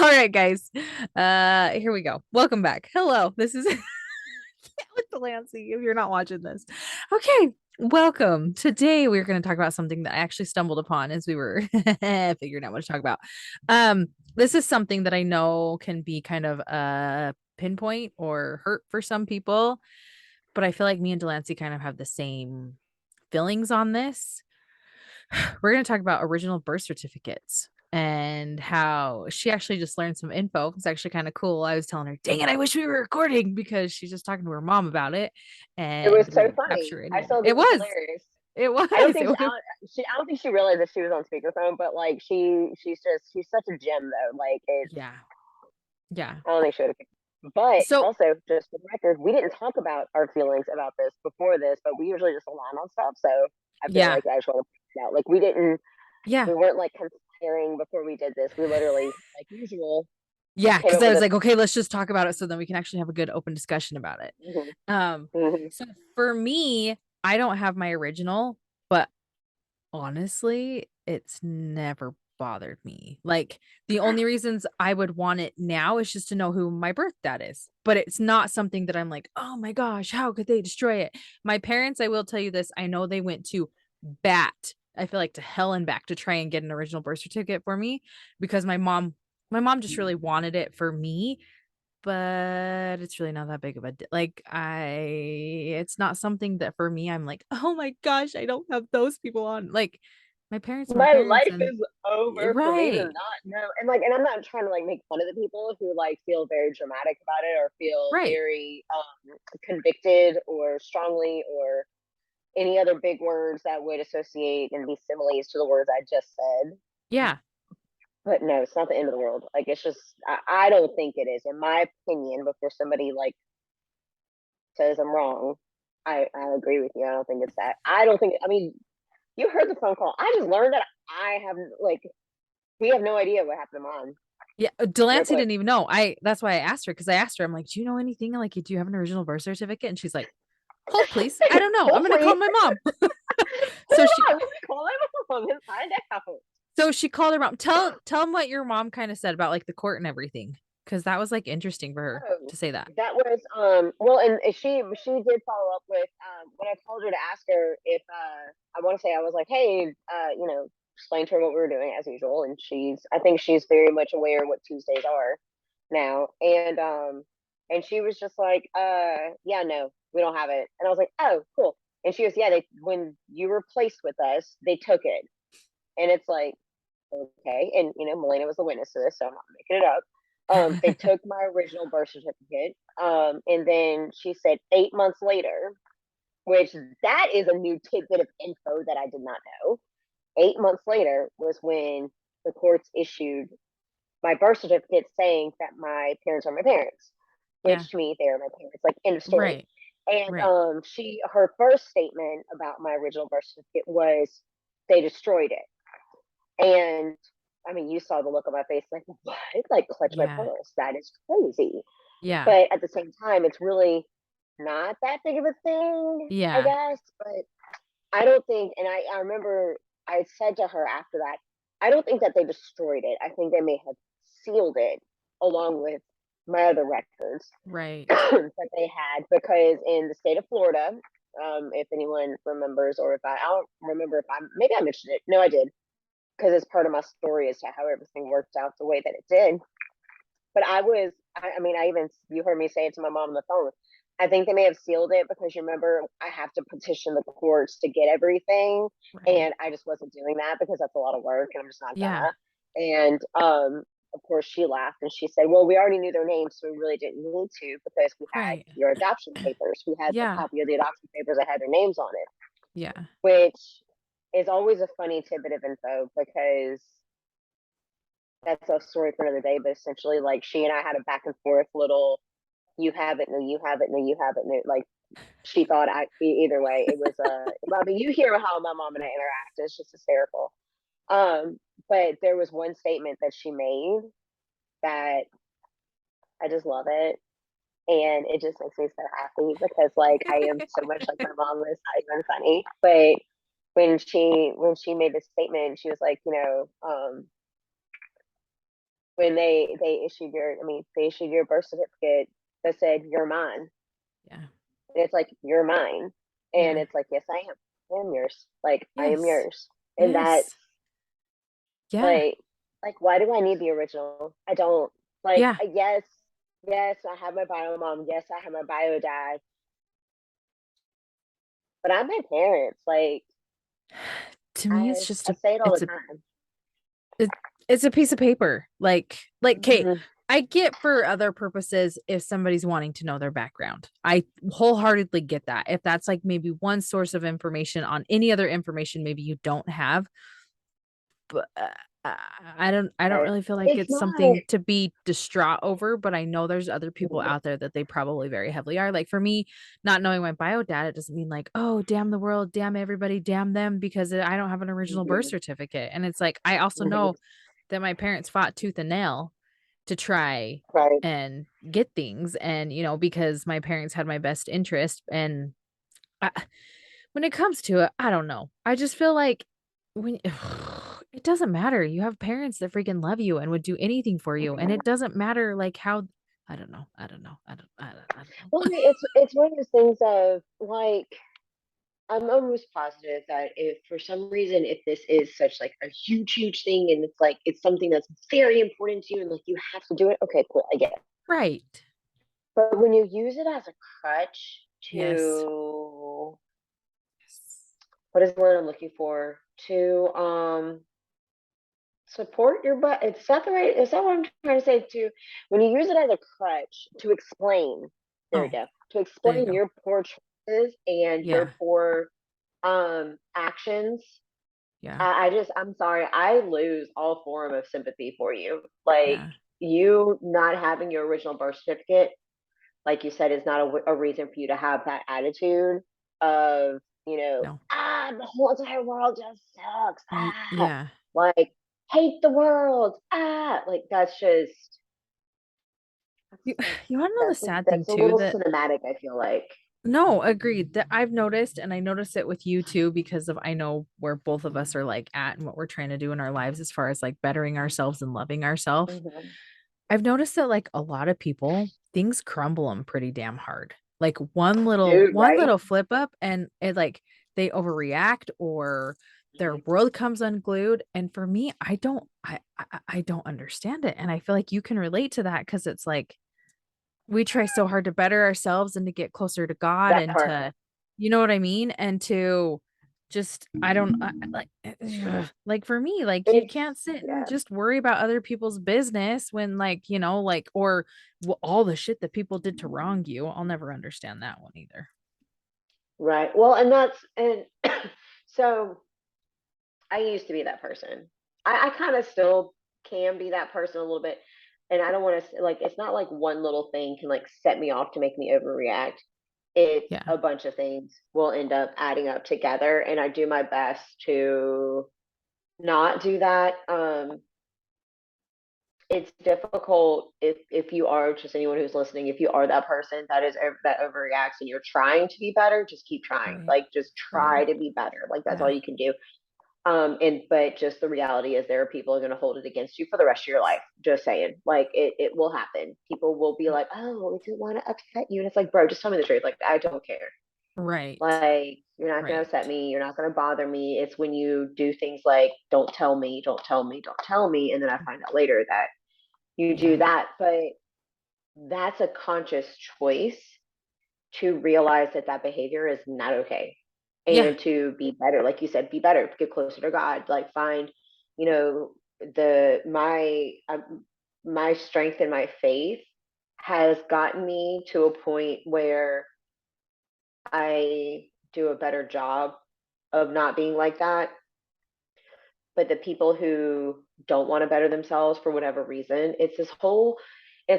All right, guys. Here we go. Welcome back. Hello. This is with Delancey if you're not watching this. Okay. Welcome. Today we're going to talk about something that I actually stumbled upon as we were figuring out what to talk about. This is something that I know can be kind of a pinpoint or hurt for some people, but I feel like me and Delancey kind of have the same feelings on this. We're going to talk about original birth certificates and how she actually just learned some info. It's actually kind of cool. I was telling her, dang it, I wish we were recording because she's just talking to her mom about it It was and we so didn't funny. capture I any of it. still It think it's was. hilarious. It was. I don't think It was. I don't think she realized that she was on speakerphone, but like she's such a gem though. Like it's Yeah. Yeah. I don't think she would have. But So, also, just for the record, we didn't talk about our feelings about this before this, but we usually just align on stuff. So I feel yeah. like I just want to point it out. Like Yeah. we weren't like conspiring before we did this. We literally, like usual, Yeah. came Because up I with was a. like, okay, let's just talk about it so then we can actually have a good open discussion about it. Mhm, mhm. So for me, I don't have my original, but honestly, it's never bothered me. Like the only reasons I would want it now is just to know who my birth dad is. But it's not something that I'm like, oh my gosh, how could they destroy it? My parents, I will tell you this, I know they went to bat. I feel like to hell and back to try and get an original birth certificate for me because my mom just really wanted it for me, but it's really not that big of a like it's not something that for me I'm like, oh my gosh, I don't have those people on. Like my parents are my My parents life and is over for me to right, not know. And I'm not trying to like make fun of the people who like feel very dramatic about it or feel right, very convicted or strongly or any other big words that would associate and be similes to the words I just said. yeah, But no, it's not the end of the world. Like it's just I don't think it is, in my opinion. Before somebody like says I'm wrong, I agree with you. I don't think it's that. I don't think. I mean, you heard the phone call. I just learned that I have like we have no idea what happened to mom. yeah. No Delancey clue. didn't even know. That's why I asked her because I asked her, I'm like, do you know anything? Like, do you have an original birth certificate? And she's like, hold please, I don't know, I'm gonna call Hopefully, my mom. hold so she on. Let me call my mom and find out. so she called her mom. Tell him what your mom kind of said about like the court and everything because that was like interesting for her Oh, to say that. that was well, and she did follow up with when I told her to ask her if I want to say I was like, hey, explain to her what we were doing as usual, and I think she's very much aware what Tuesdays are now, and she was just like, yeah, no, we don't have it, and I was like, oh, cool, and she was, yeah, they when you were placed with us, they took it, and it's like, okay, and Melina was the witness to this, so I'm not making it up. They took my original birth certificate, and then she said 8 months later, which that is a new tidbit of info that I did not know. 8 months later was when the courts issued my birth certificate saying that my parents are my parents, Yeah. which to me they are my parents. Like end of story. Right. And Right. her first statement about my original birth certificate was they destroyed it. And I mean, you saw the look on my face, like, what? Like, clutch my Yeah. pearls. That is crazy. Yeah. But at the same time, it's really not that big of a thing, I Yeah. guess. But I don't think, and I remember I said to her after that, I don't think that they destroyed it. I think they may have sealed it along with my other records Right. that they had, because in the state of Florida, if anyone remembers, or if I don't remember if maybe I mentioned it. No, I did, because it's part of my story as to how everything worked out the way that it did. But I mean, you heard me say it to my mom on the phone. I think they may have sealed it because you remember I have to petition the courts to get everything. Right. And I just wasn't doing that because that's a lot of work and I'm just not Yeah. gonna. And of course, she laughed and she said, well, we already knew their names, so we really didn't need to because we had Right. your adoption papers. We had the Yeah. copy of the adoption papers that had their names on it, Yeah. which is always a funny tidbit of info because that's a story for another day. But essentially, like she and I had a back and forth little, you have it, no, you have it, no, you have it, no. Like she thought either way. It was I mean, you hear how my mom and I interact. It's just hysterical. But there was one statement that she made that I just love it. And it just makes me so happy because like I am so much like my mom. It's not even funny. But when she made this statement, she was like, when they issued your, I mean, they issued your birth certificate that said you're mine. Yeah. And it's like you're mine, and Yeah. it's like yes, I am yours. Like I am Yes. yours, and that's Yes. Yeah. like why do I need the original? I don't. Like Yeah. yes, yes, I have my bio mom. Yes, I have my bio dad, but I'm my parents. Like To me, I it's just I a say it all the it's a time. it, it's a piece of paper. Like Kate, Mhm. I get for other purposes if somebody's wanting to know their background. I wholeheartedly get that. If that's like maybe one source of information on any other information maybe you don't have, but I don't Right. really feel like It's it's not something to be distraught over, but I know there's other people out there that they probably very heavily are. Like for me, not knowing my bio data, it doesn't mean like, oh, damn the world, damn everybody, damn them because I don't have an original birth mhm, certificate. And it's like I also mhm, know that my parents fought tooth and nail to try right. and get things and because my parents had my best interest and I, when it comes to it, I don't know. I just feel like when it doesn't matter. You have parents that freaking love you and would do anything for you, and it doesn't matter like how I don't know. I don't know. I don't Well, I know. mean, it's one of those things of like I'm almost positive that if for some reason if this is such like a huge thing and it's like it's something that's very important to you and like you have to do it, okay, cool, I get it. Right. But when you use it as a crutch Yes. to Yes. what is the word I'm looking for? To support your butt. It's not the right. Is that what I'm trying to say? To when you use it as a crutch to explain. There we Oh, go. To there you explain go. your poor choices and Yeah. your poor actions. Yeah. I'm sorry. I lose all form of sympathy for you. Like Yeah. you not having your original birth certificate, like you said, is not a reason for you to have that attitude of No. the whole entire world just sucks. Yeah. Like hate the world. Like that's just You that's you want to know the that's sad thing that's a too little that cinematic. I feel like. no, agreed. That I've noticed, and I notice it with you too, because of I know where both of us are like at and what we're trying to do in our lives as far as like bettering ourselves and loving ourselves. Mhm. I've noticed that like a lot of people, things crumble them pretty damn hard. Like one little Dude, one right? little flip up and it like they overreact or their world comes unglued. And for me, I don't understand it. And I feel like you can relate to that because it's like we try so hard to better ourselves and to get closer to God That and part. to, you know what I mean? And to just, I don't like for me, like you It's can't sit and yeah, just worry about other people's business when like, like, or all the shit that people did to wrong you. I'll never understand that one either. right. Well, and that's and so I used to be that person. I kind of still can be that person a little bit. And I don't want to like it's not like one little thing can like set me off to make me overreact. It's Yeah. a bunch of things will end up adding up together and I do my best to not do that. It's difficult if you are just anyone who's listening, if you are that person that overreacts and you're trying to be better, just keep trying. Right. Like just try Right. to be better. Like that's all Yeah. you can do. And but just the reality is there are people who are going to hold it against you for the rest of your life. Just saying, like it will happen. People will be like, "Oh, we didn't want to upset you," and it's like, bro, just tell me the truth. Like I don't care. Right. Like you're not going to upset Right. me. You're not going to bother me. It's when you do things like, "Don't tell me, don't tell me, don't tell me," and then I find out later that you do Yeah. that. But that's a conscious choice to realize that that behavior is not okay Yeah. and to be better like you said be better get closer to god like find you know the my strength and my faith has gotten me to a point where I do a better job of not being like that. But the people who don't want to better themselves for whatever reason, it's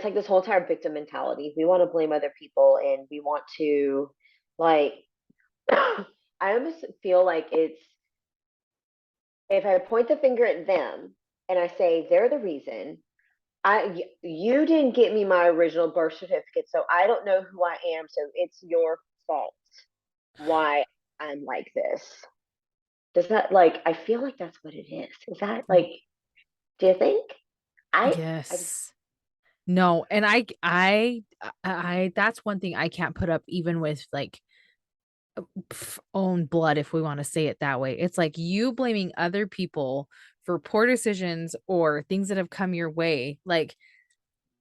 like this whole entire victim mentality. We want to blame other people and we want to like I almost feel like it's if I point the finger at them and I say they're the reason, you didn't get me my original birth certificate, so I don't know who I am, so it's your fault why I'm like this. Does that like I feel like that's what it is. Is that like do you think? I just Yes. No, and that's one thing I can't put up even with like own blood, if we want to say it that way. It's like you blaming other people for poor decisions or things that have come your way. Like,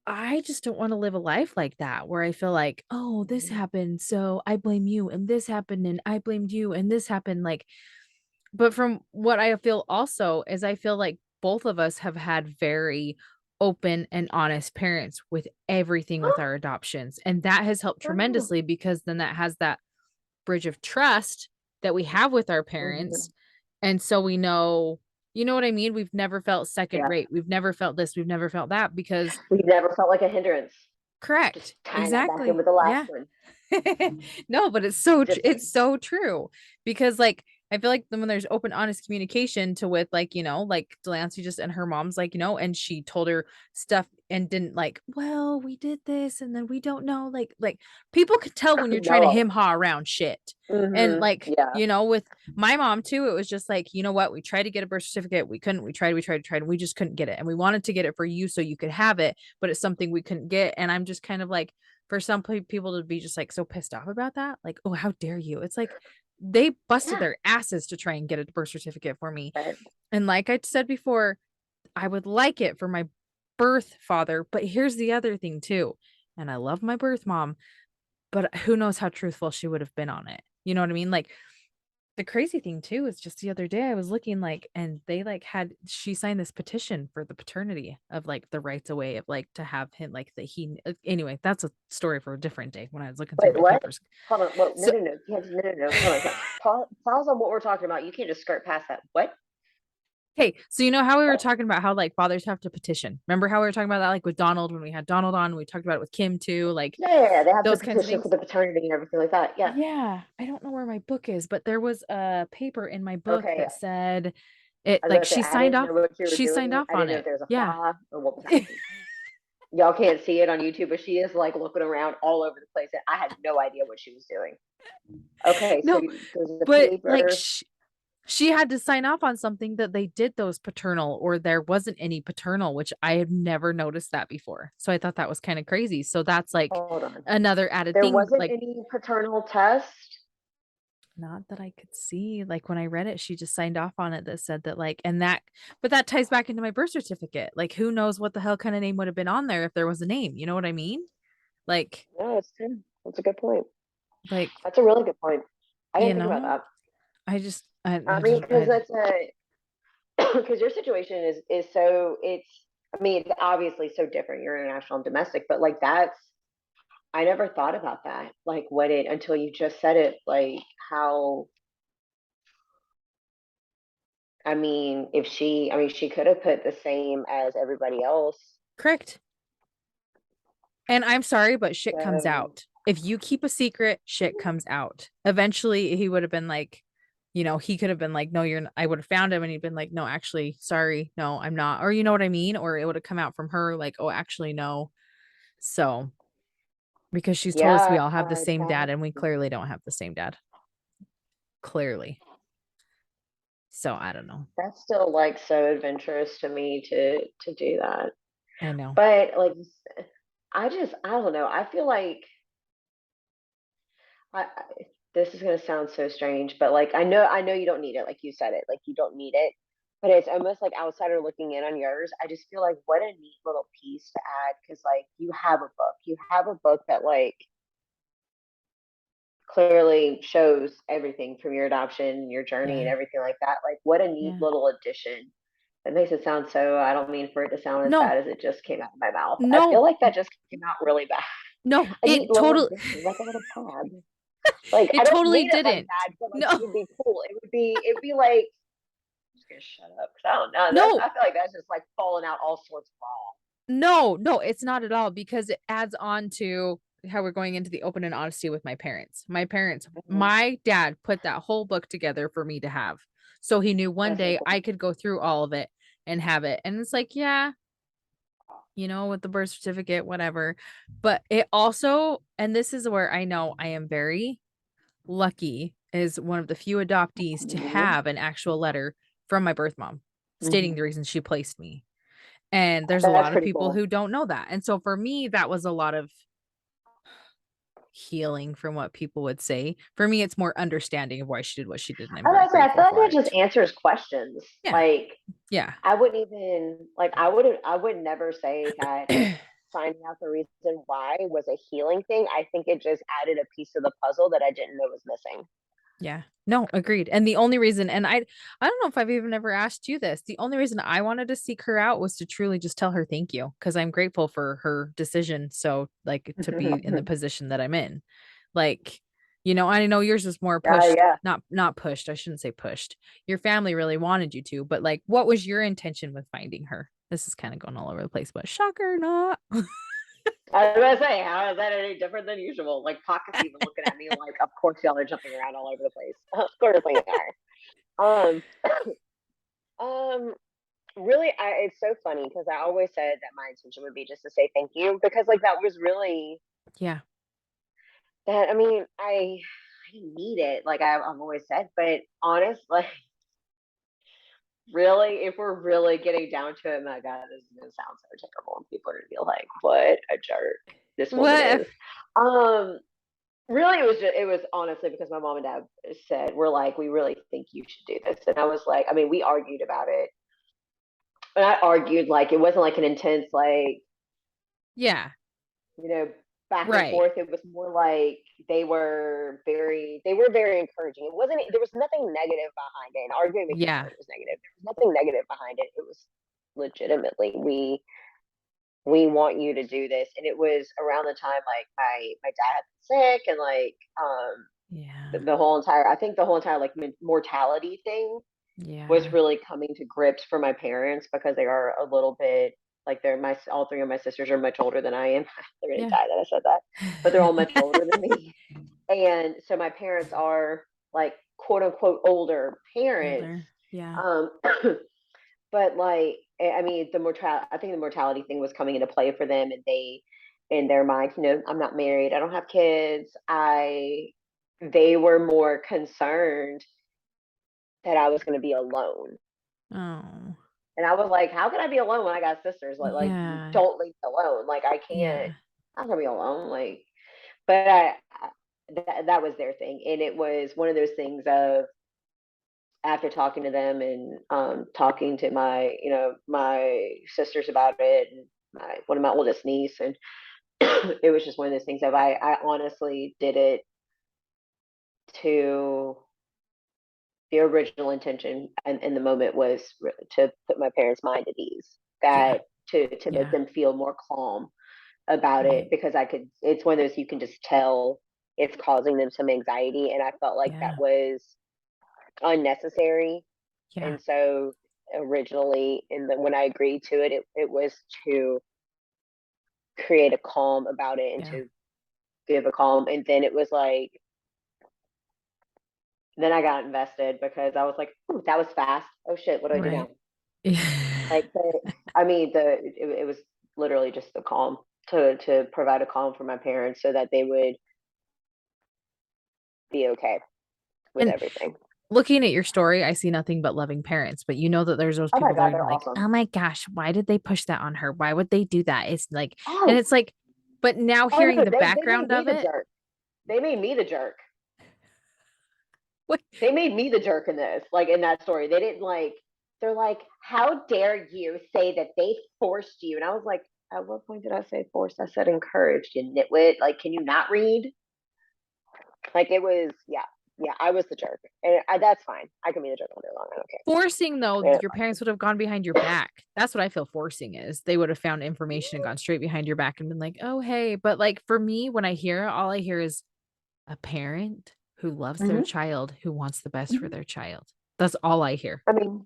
I just don't want to live a life like that where I feel like, oh, this Mhm. happened, so I blame you, and this happened, and I blamed you, and this happened. Like, but from what I feel also is I feel like both of us have had very open and honest parents with everything with our adoptions. And that has helped Oh. tremendously because then that has that bridge of trust that we have with our parents. Mhm. And so we know, you know what I mean? We've never felt second Yeah, rate. We've never felt this. We've never felt that because we never felt like a hindrance. Just correct. tying that back in Exactly. with the last Yeah. one. No, but Just it's so true because like I feel like when there's open, honest communication to with like, like Delancey just and her mom's like, and she told her stuff and didn't like, well, we did this and then we don't know. Like people could tell when you're trying to no. him haw around shit. And Mhm. like, Yeah. with my mom too, it was just like, you know what? We tried to get a birth certificate. We couldn't. We tried, and we just couldn't get it. And we wanted to get it for you so you could have it, but it's something we couldn't get. And I'm just kind of like, for some people to be just like so pissed off about that, like, oh, how dare you? It's like they busted Yeah. their asses to try and get a birth certificate for me. Right. And like I said before, I would like it for my birth father, but here's the other thing too. And I love my birth mom, but who knows how truthful she would have been on it. You know what I mean? Like the crazy thing too is just the other day I was looking like and they like had she signed this petition for the paternity of like the rights away of like to have him like that he anyway, that's a story for a different day when I was looking through Wait, my what? papers. Hold on. What? No, So no, no. You have to, no, no, no. Hold on. Pause on what we're talking about. You can't just skirt past that. What? okay, so you know how we were What? talking about how like fathers have to petition. Remember how we were talking about that like with Donald when we had Donald on, we talked about it with Kim too, like Yeah, yeah, yeah, they have to those kinds of petition things. for the paternity and everything like that. Yeah. Yeah, I don't know where my book is, but there was a paper in my book Okay. that said it I was like gonna say I didn't know what you were she signed doing. off I on didn't know if it. there was a Yeah. fly or what was happening. Y'all can't see it on YouTube, but she is like looking around all over the place, and I had no idea what she was doing. Okay, so No, there's a but like paper. she had to sign off on something that they did those paternal or there wasn't any paternal, which I have never noticed that before. So I thought that was kind of crazy. So that's like Hold on. another added There thing, wasn't like any paternal test. not that I could see. Like when I read it, she just signed off on it that said that like and that but that ties back into my birth certificate. Like who knows what the hell kind of name would have been on there if there was a name. You know what I mean? Like No, it's true. That's a good point. like, That's a really good point. I you didn't think about know, that. I just I I mean, just because that's a because your situation is so it's. I mean, it's obviously so different. You're international and domestic, but like that's I never thought about that. Like what it until you just said it. Like how I mean, if she I mean she could have put the same as everybody else. correct. And I'm sorry, but shit comes So out. If you keep a secret, shit comes out. Eventually, he would have been like, he could have been like, no, I would have found him and he'd been like, no, actually, sorry, no, I'm not. Or you know what I mean? Or it would have come out from her like, oh, actually, no. So, because she's told us we yeah, all have the same that dad and we clearly don't have the same dad. Clearly. So, I don't know. that's still like so adventurous to me to do that. I know. But like I don't know. I feel like I this is gonna sound so strange, but like I know you don't need it, like you said it, like you don't need it. But it's almost like outsider looking in on yours. I just feel like what a neat little piece to add because like you have a book. You have a book that like clearly shows everything from your adoption, your journey and Yeah. everything like that. Like what a neat Yeah. little addition. That makes it sound so I don't mean for it to sound as No, bad as it just came out of my mouth. I feel no, like that just came out really bad. no, A neat it little totally, addition, like a little tab. Like I it don't totally mean it like didn't. that, but like it No, would be cool. It would be like I'm just gonna shut up because I don't know. That's no, I feel like that's just like falling out all sorts of wrong. no, no, it's not at all because it adds on to how we're going into the open and honesty with my parents. Mhm. My dad put that whole book together for me to have. So he knew one That's so day cool. I could go through all of it and have it. And it's like, yeah, with the birth certificate, whatever. But it also, and this is where I know I am very lucky, is one of the few adoptees to Mhm. have an actual letter from my birth mom stating Mhm. the reason she placed me. And there's a That's lot of pretty people cool. who don't know that. And so for me, that was a lot of healing from what people would say. For me, it's more understanding of why she did what she did, and I'm I very was gonna say, I grateful feel like for that just it. answers questions. Yeah. Like Yeah. I wouldn't even like I would never say that finding out the reason why was a healing thing. I think it just added a piece of the puzzle that I didn't know was missing. Yeah. No, agreed. And the only reason, and I don't know if I've even ever asked you this. The only reason I wanted to seek her out was to truly just tell her thank you because I'm grateful for her decision. So, like, to be in the position that I'm in. Like, I know yours is more pushed, Yeah. not pushed. I shouldn't say pushed. Your family really wanted you to, but like, what was your intention with finding her? This is kind of going all over the place, but shocker or not. I was gonna say, how is that any different than usual? Like Pocket's even looking at me like, of course y'all are jumping around all over the place. Of course we are. Um, really, it's so funny because I always said that my intention would be just to say thank you because like that was really Yeah. that. I mean, I didn't need it, like I've always said, but honest, like really, if we're really getting down to it, my God, this is gonna sound so terrible, and people are gonna be like, "What a jerk this woman What? is." Um, Really, it was honestly because my mom and dad said, "We're like, we really think you should do this," and I was like, I mean, we argued about it, and I argued like it wasn't like an intense like Yeah. you know back and Right. forth. It was more like they were very encouraging. It wasn't there was nothing negative behind it, and arguing makes it sound Yeah. like it was negative. There was nothing negative behind it. It was legitimately we want you to do this, and it was around the time like my dad had been sick and like Yeah. the whole entire I think the whole entire like mortality thing was Yeah. really coming to grips for my parents because they are a little bit like they're my all three of my sisters are much older than I am. They're gonna Yeah. die that I said that, but they're all much older than me, and so my parents are like quote unquote older parents. Older. Yeah. Um, but like I mean I think the mortality thing was coming into play for them, and they in their mind, I'm not married, I don't have kids. I They were more concerned that I was going to be alone. Oh. And I was like, how can I be alone when I got sisters? Like Yeah. don't leave me alone. Like I can't. Yeah. I'm gonna be alone. Like, but that was their thing, and it was one of those things of after talking to them and talking to my my sisters about it, and one of my oldest niece, and it was just one of those things of I honestly did it to the original intention and in the moment was to put my parents' mind at ease, Yeah. that to make Yeah. them feel more calm about it Right. because I could. It's one of those you can just tell it's causing them some anxiety, and I felt like that Yeah. was unnecessary. Yeah. And so originally, when I agreed to it, it was to create a calm about it and Yeah. to give a calm. And then it was like then I got invested because I was like, "Ooh, that was fast. Oh shit, what do I do Right. now?" Like, I mean, it was literally just the calm to provide a calm for my parents so that they would be okay with And everything. looking at your story, I see nothing but loving parents, but you know that there's those Oh my people that God, are they're like, awesome. oh my gosh, why did they push that on her? Why would they do that? It's like, and Oh, it's like, but now oh hearing no, the they made background me of the it, jerk. They made me the jerk. what, They made me the jerk in this, like in that story. They didn't like. They're like, "How dare you say that they forced you?" And I was like, "At what point did I say forced? I said encouraged, you nitwit. Like, can you not read?" Like it was, yeah, yeah. I was the jerk, and that's fine. I can be the jerk all day long. I don't forcing though, care. your parents would have gone behind your back. That's what I feel forcing is. They would have found information and gone straight behind your back and been like, oh, hey. But like for me, when I hear it, all I hear is a parent who loves their Mm-hmm. child, who wants the best for Mm-hmm. their child. That's all I hear. I mean,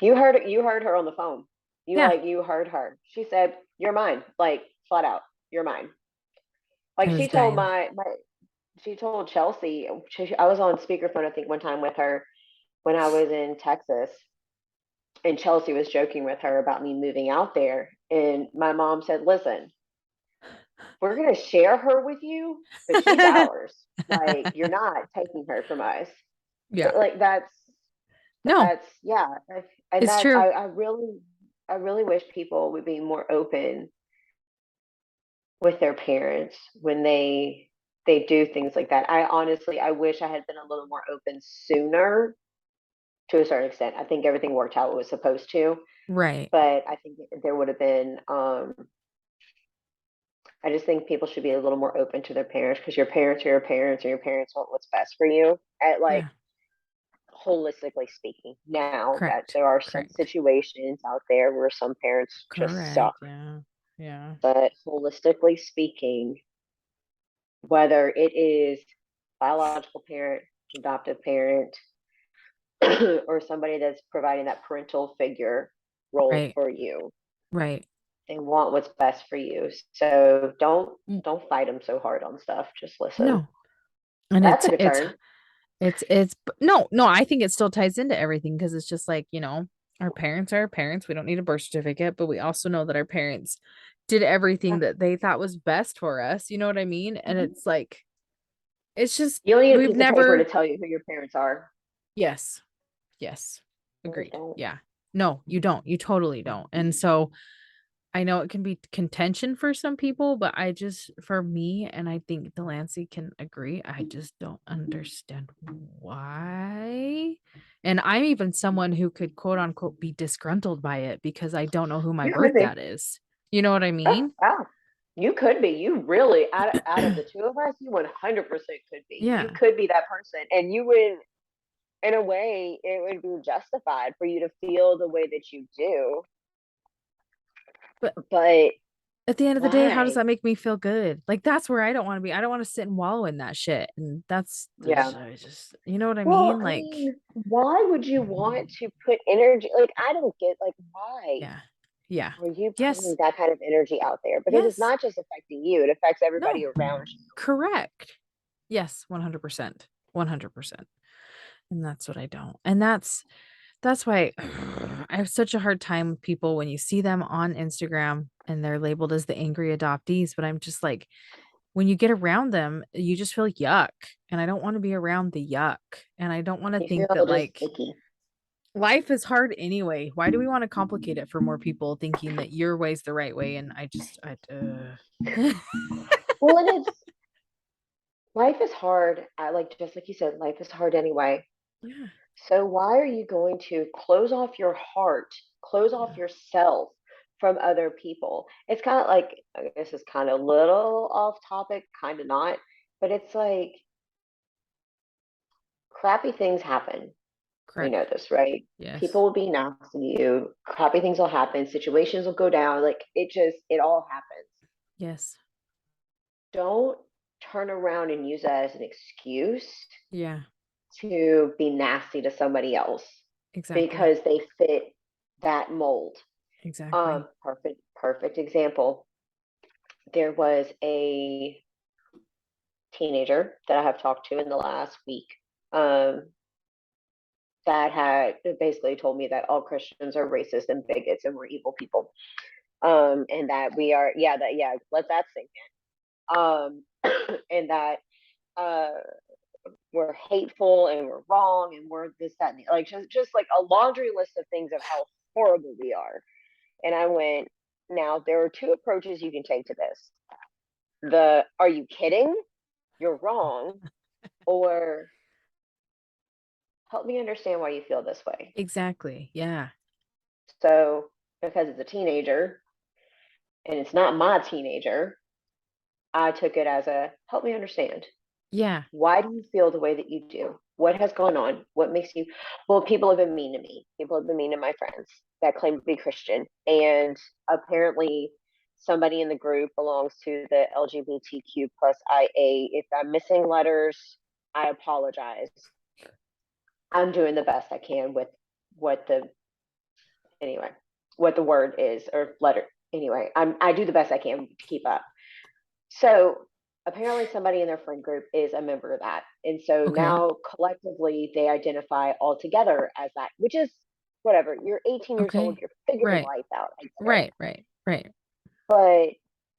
you heard her on the phone. Yeah. You heard her. She said, "You're mine." Like flat out, "You're mine." Like I was dying. she told Chelsea. I was on speakerphone I think one time with her when I was in Texas, and Chelsea was joking with her about me moving out there, and my mom said, "Listen, we're gonna share her with you, but she's ours. Like you're not taking her from us." Yeah. Like No, that's yeah, and it's that's true. I really. I really wish people would be more open with their parents when they do things like that. I honestly, I wish I had been a little more open sooner to a certain extent. I think everything worked out it was supposed to, Right. but I think there would have been I just think people should be a little more open to their parents because your parents are your parents and your parents want what's best for you at like Yeah. holistically speaking. Now that Correct. there are some Correct. situations out there where some parents just suck, Correct. Yeah. Yeah. but holistically speaking, whether it is biological parent, adoptive parent, or somebody that's providing that parental figure role Right. for you, Right. they want what's best for you. So Mm, don't fight them so hard on stuff. Just listen. no. And That took a turn. no, no, I think it still ties into everything because it's just like, our parents are our parents. We don't need a birth certificate, but we also know that our parents did everything Yeah. that they thought was best for us. You know what I mean? And Mhm. it's like, it's just, You don't need a we've piece of paper to never, tell you who your parents are. yes, yes, You really agreed. don't. Yeah. No, you don't. You totally don't. And so, I know it can be contention for some people, but for me, and I think Delancey can agree, I just don't understand why. And I'm even someone who could quote unquote be disgruntled by it because I don't know who my You could birth be. dad is. You know what I Oh, mean? wow. You could be. You really, out of the two of us, you 100% could be. You Yeah. could be that person. And you would, in a way, it would be justified for you to feel the way that you do. But But at the end of the day, how does why? that make me feel good? Like that's where I don't want to be. I don't want to sit and wallow in that shit. And Yeah. I just, you know what I Well, mean? I Like, mean, why would you want to put energy? Like, I don't get, like, why yeah. Yeah. are you putting Yes. that kind of energy out there? Because it's Yes. not just affecting you, it affects everybody No. around you. Correct. Yes, 100%. 100%. And that's what I don't. And that's why I have such a hard time with people when you see them on Instagram and they're labeled as the angry adoptees, but I'm just like when you get around them, you just feel yuck, and I don't wanna be around the yuck, and I don't wanna You think feel that, just like, icky. life is hard anyway. Why do we wanna complicate it for more people thinking that your way's the right way? And Well, and it's life is hard. I like just like you said, life is hard anyway. Yeah, So why are you going to close off your heart, close off yeah, yourself from other people? It's kind of like I guess it's kind of a little off topic, kind of not, but it's like crappy things happen. You know correct. this, right? People Yes. will be nasty to you. Crappy things will happen. Situations will go down. Like it all happens. Yes. Don't turn around and use that as an excuse Yeah, to be nasty to somebody else exactly. because they fit that mold. Exactly. Perfect example. There was a teenager that I have talked to in the last week um, that had basically told me that all Christians are racist and bigots and we're evil people. And that we are, let that sink in. And that uh, we're hateful and we're wrong and we're this, that, and the, like just like a laundry list of things of how horrible we are. And I went, now there are two approaches you can take to this. Are you kidding? You're wrong. Or help me understand why you feel this way. Exactly. Yeah. So, because it's a teenager and it's not my teenager, I took it as a help me understand. Yeah. Why do you feel the way that you do? What has gone on? What makes you? Well, people have been mean to me. People have been mean to my friends that claim to be Christian. And apparently, somebody in the group belongs to the LGBTQ plus IA. If I'm missing letters, I apologize. I'm doing the best I can with what the anyway, what the word is or letter. Anyway, I do the best I can to keep up. So apparently somebody in their friend group is a member of that. And so Okay. now collectively they identify all together as that, which is whatever. You're 18 years old, Okay. you're figuring Right. life out, I get it. Right. Right. Right. But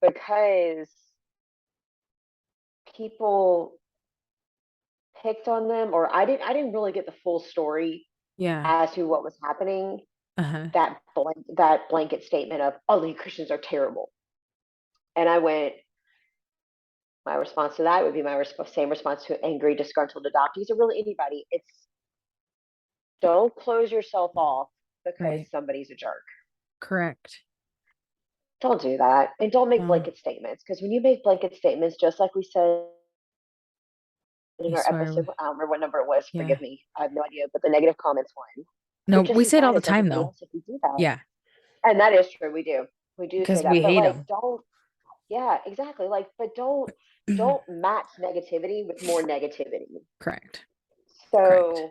because people picked on them or I didn't really get the full story Yeah. as to what was happening. Uh-huh. that blanket statement of all the Christians are terrible. And I went, my response to that would be my same response to angry, disgruntled adoptees, or really anybody. It's don't close yourself off because Right. somebody's a jerk. Correct. Don't do that. And don't make Well, blanket statements, because when you make blanket statements, just like we said in I our swear. episode, I don't remember what number it was, Yeah. forgive me, I have no idea, but the negative comments one, No, we're we just as say it all bad the as time everybody though. else if we do that. Yeah. And that is true. We do say Because that, we but hate like, them. yeah, exactly. Like, but don't match negativity with more negativity. Correct. Correct. So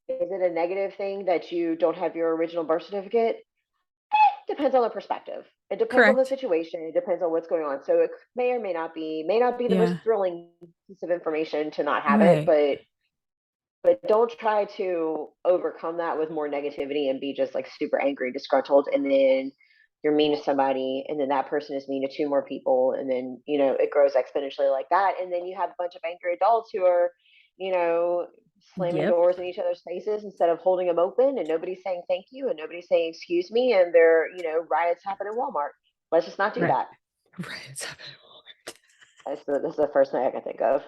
is it a negative thing that you don't have your original birth certificate? Depends on the perspective. It depends on the Correct. situation. It depends on what's going on. So it may or may not be the most Yeah. thrilling piece of information to not have it, Right. but don't try to overcome that with more negativity and be just like super angry, disgruntled, and then you're mean to somebody, and then that person is mean to two more people, and then it grows exponentially like that, and then you have a bunch of angry adults who are, you know, slamming Yep. doors in each other's faces instead of holding them open, and nobody's saying thank you, and nobody's saying excuse me, and there, riots happen in Walmart. Let's just not do Right. that. Right. It's happening. That's the first thing I can think of.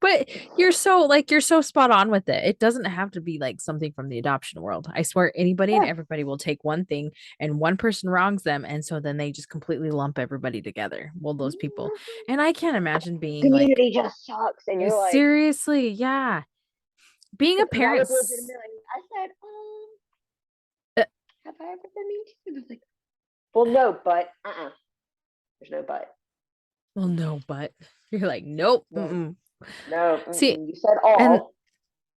But you're so spot on with it. It doesn't have to be like something from the adoption world. I swear anybody and Yeah. everybody will take one thing and one person wrongs them and so then they just completely lump everybody together. Well, those people. And I can't imagine being like Community just sucks, and you're like, seriously, yeah. Being a because that parent was legitimately, I said, uh, have I ever been mean to you? And I was like, well, no, but there's no but. well no, but you're like nope. No, Mm-mm. no, See, you said and all.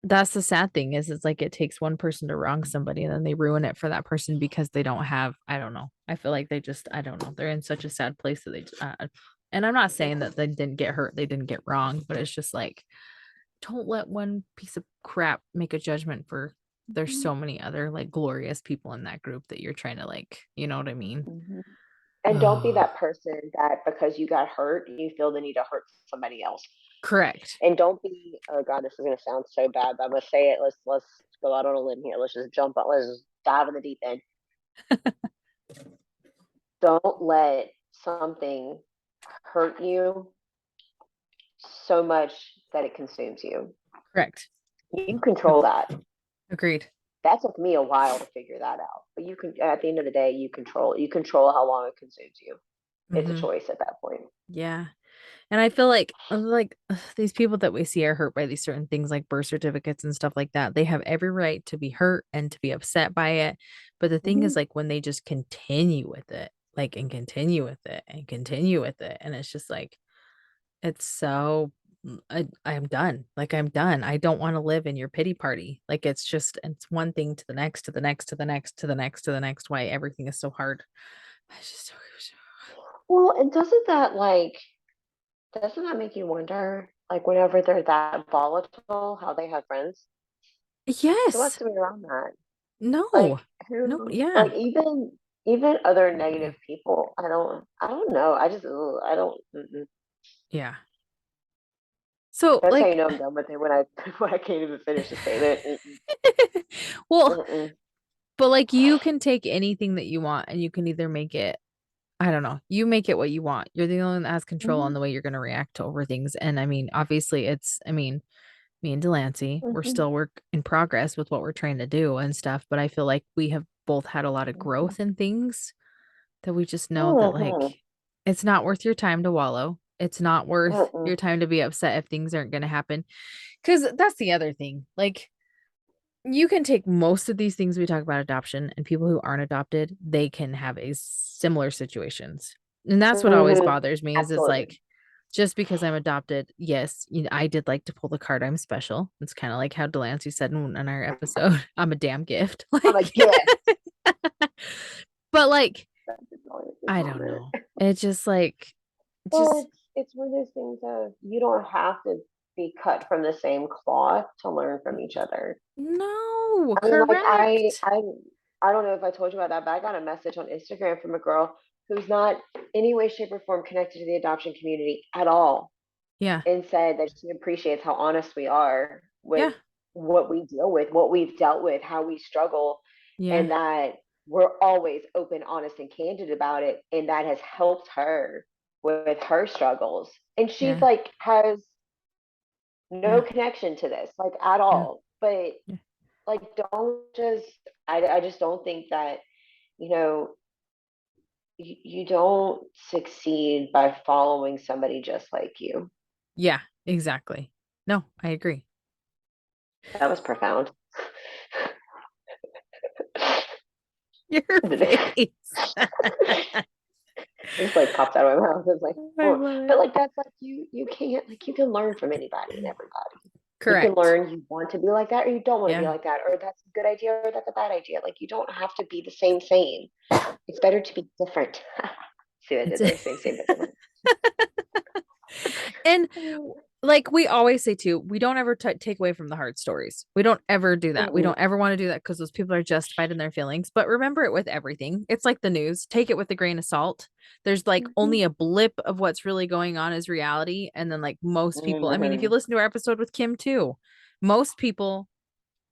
that's the sad thing is it's like it takes one person to wrong somebody and then they ruin it for that person because they don't have I don't know. I feel like they just I don't know. They're in such a sad place that and I'm not saying that they didn't get hurt, they didn't get wrong, but it's just like don't let one piece of crap make a judgment for there's so many other like glorious people in that group that you're trying to like, you know what I mean? Mhm. And don't be Oh, that person that because you got hurt, you feel the need to hurt somebody else. correct. And don't be, oh God, this is gonna sound so bad, but I'm gonna say it. Let's go out on a limb here. Let's just jump out. Let's just dive in the deep end. Don't let something hurt you so much that it consumes you. Correct. You control Ag- that. Agreed. That took me a while to figure that out. But you can, at the end of the day, you control how long it consumes you. It's a Mm-hmm. choice at that point. Yeah. And I feel like these people that we see are hurt by these certain things like birth certificates and stuff like that. They have every right to be hurt and to be upset by it. But the thing is Mm-hmm. like when they just continue with it, like and continue with it and continue with it. And it's just like it's so I'm done. Like I'm done. I don't want to live in your pity party. Like it's one thing to the next, to the next, to the next, to the next, to the next. Why everything is so hard. It's just Well, and doesn't that make you wonder, like whenever they're that volatile, how they have friends? Who wants yes. to be around that? No. Like No. who? Yeah. Like even other negative people. I don't know. I just ugh, I don't. Mm-mm. Yeah. So That's how you like know I'm done with it when I when I can't even finish the statement. Mm-mm, well, mm-mm, but like you can take anything that you want and you can either make it, I don't know, you make it what you want. You're the only one that has control on mm-hmm, the way you're going to react to over things. And I mean, obviously I mean, me and Delancey, we're mm-hmm, still work in progress with what we're trying to do and stuff, but I feel like we have both had a lot of mm-hmm, growth in things that we just know that mm-hmm, like it's not worth your time to wallow. It's not worth mm-mm, your time to be upset if things aren't going to happen. Cause that's the other thing. Like you can take most of these things we talk about adoption and people who aren't adopted, they can have a similar situations. And that's what always mm-hmm. bothers me is Absolutely. like just because I'm adopted, yes, I did like to pull the card I'm special. It's kind of like how Delancey said in our episode, I'm a damn gift. I'm a Like gift. but like That's a brilliant I don't comment. know. It's just like Well, just it's one of those things of you don't have to be cut from the same cloth to learn from each other. no, I mean, like correct. I don't know if I told you about that, but I got a message on Instagram from a girl who's not any way, shape, or form connected to the adoption community at all, Yeah. and said that she appreciates how honest we are with Yeah. what we deal with, what we've dealt with, how we struggle. Yeah. and that we're always open, honest, and candid about it. And that has helped her with her struggles. And she's Yeah. like, has no Yeah. connection to this, like at Yeah. all. But Yeah. like, don't just, I just don't think that, you know, you don't succeed by following somebody just like you. Yeah, exactly. No, I agree. That was profound. Your It face. just like popped out of my mouth. It's like, I oh, love but it. like that's like you can't, like, you can learn from anybody and everybody. You can Correct. learn you want to be like that or you don't want to be Yeah. like that, or that's a good idea or that's a bad idea. Like you don't have to be the same. It's better to be different. See what I It's did there? Same but different. and like we always say too, we don't ever take away from the hard stories. We don't ever do that. We Mm-mm. don't ever want to do that because those people are justified in their feelings. But remember it with everything. It's like the news. Take it with a grain of salt. There's like Mhm. only a blip of what's really going on is reality. And then like most people, I mean, if you Mhm. listen to our episode with Kim too, most people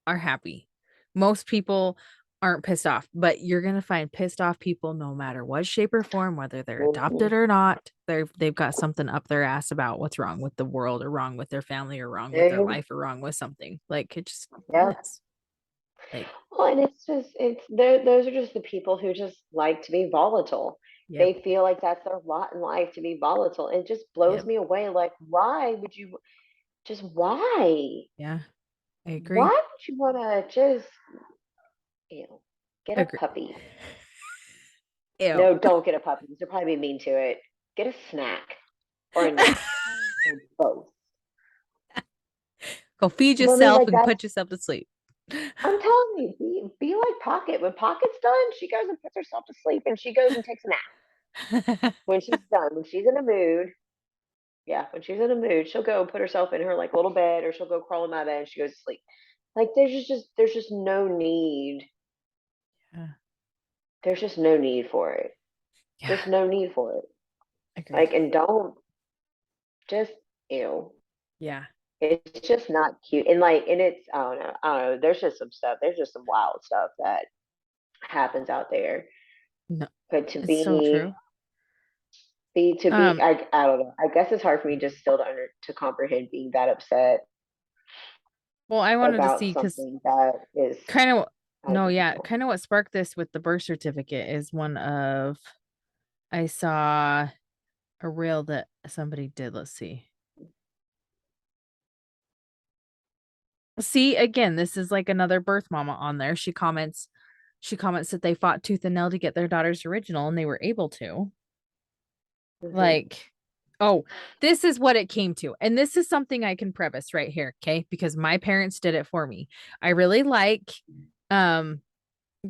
are happy. Most people aren't pissed off, but you're going to find pissed off people no matter what shape or form, whether they're adopted Mhm. or not. They've got something up their ass about what's wrong with the world or wrong with their family or wrong with their There, life or wrong with something. Like it just yeah. is. Like, Well, and it's just it's there. Those are just the people who just like to be volatile. yep, They feel like that's their lot in life to be volatile. It just blows yep, me away. Like, why would you just why? yeah, I Why agree. would you want to just get a Agree. puppy? Ew. No, don't get a puppy. They're probably mean to it. Get a snack or a nap or both. Go feed But I mean, yourself like and that's put yourself to sleep. I'm telling you, be like Pocket. When Pocket's done, she goes and puts herself to sleep, and she goes and takes a nap. When she's done, when she's in a mood, yeah, when she's in a mood, she'll go and put herself in her like little bed, or she'll go crawl in my bed and she goes to sleep. Like there's just no need. Yeah, There's just no need for it. yeah, Just no need for it. agreed. Like, and don't just ew. Yeah, It's just not cute. And like, and it's I don't know. There's just some stuff. There's just some wild stuff that happens out there. no, But it's so true. to be, Um, I don't know. I guess it's hard for me just still to comprehend being that upset well, I wanted to about see because something that is kind of out of no, yeah, control. kind of what sparked this with the birth certificate is one of I saw a reel that somebody did. Let's see. See, again, this is like another birth mama on there. She comments that they fought tooth and nail to get their daughter's original and they were able to. Hmm. Like, oh, this is what it came to. And this is something I can preface right here, okay? Because my parents did it for me. I really like um